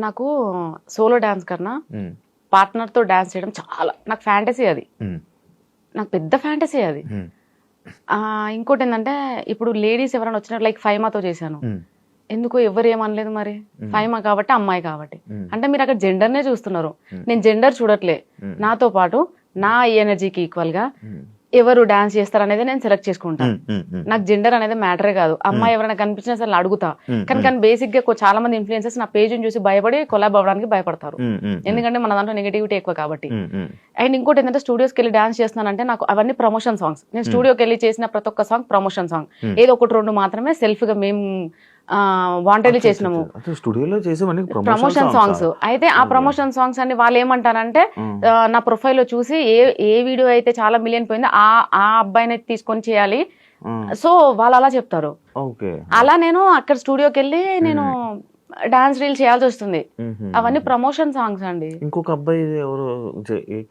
నాకు solo dance కన్నా partner తో డాన్స్ చేయడం చాలా నాకు ఫ్యాంటసీ అది. నాకు పెద్ద ఫ్యాంటసీ అది. ఇంకోటి ఏంటంటే ఇప్పుడు లేడీస్ ఎవరైనా వచ్చినా లైక్ ఫైమాతో చేశాను. ఎందుకు ఎవరు ఏమనలేదు మరి, ఫైమా కాబట్టి అమ్మాయి కాబట్టి. అంటే మీరు అక్కడ జెండర్నే చూస్తున్నారు, నేను జెండర్ చూడట్లే. నాతో పాటు నా ఎనర్జీకి ఈక్వల్ గా ఎవరు డాన్స్ చేస్తారు అనేది నేను సెలెక్ట్ చేసుకుంటాను. నాకు జెండర్ అనేది మ్యాటరే కాదు. అమ్మాయి ఎవరైనా కనిపించినా సరే అడుగుతా. కానీ బేసిక్ గా చాలా మంది ఇన్ఫ్లుయెన్సర్స్ నా పేజ్ చూసి భయపడి కొలాబ్ అవ్వడానికి భయపడతారు. ఎందుకంటే మన దాంట్లో నెగిటివిటీ ఎక్కువ కాబట్టి. అండ్ ఇంకోటి ఏంటంటే స్టూడియోస్కి వెళ్ళి డాన్స్ చేస్తున్నానంటే నాకు అవన్నీ ప్రమోషన్ సాంగ్స్. నేను స్టూడియోకి వెళ్ళి చేసిన ప్రతి ఒక్క సాంగ్ ప్రమోషన్ సాంగ్. ఏదో ఒకటి రెండు మాత్రమే సెల్ఫ్ గా మేము వాంటెడ్లీ చేసినాము ప్రమోషన్ సాంగ్స్. అయితే ఆ ప్రమోషన్ సాంగ్స్ అన్ని వాళ్ళు ఏమంటారంటే నా ప్రొఫైల్ లో చూసి ఏ వీడియో అయితే చాలా మిలియన్ పోయిందో ఆ అబ్బాయిని తీసుకొని చేయాలి. సో వాళ్ళు అలా చెప్తారు. అలా నేను అక్కడ స్టూడియోకి వెళ్ళి నేను డాన్స్ రీల్ చేయాల్సి వస్తుంది. అవన్నీ ప్రమోషన్ సాంగ్స్ అండి. ఇంకొక అబ్బాయి ఎవరు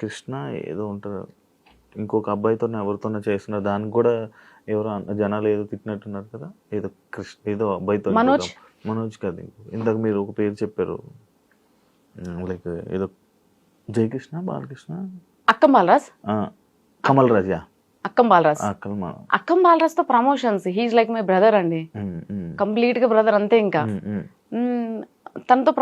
కృష్ణ ఏదో ఉంటారు, ఇంకొక అబ్బాయితో ఎవరితోనే చేస్తున్నారు, దానికి కూడా ఎవరో జనాలు ఏదో తిట్టినట్టున్నారు కదా, ఏదో ఏదో అబ్బాయితో మనోజ్ కదా. ఇంతకు మీరు ఒక పేరు చెప్పారు, లైక్ ఏదో జయకృష్ణ బాలకృష్ణ అక్కం బాలరాజ్ కమల్ రాజ్ అక్కం బాలరాజ్ తో promotions. He's like my brother అండి, కంప్లీట్ గా బ్రదర్ అంతే. ఇంకా తనతో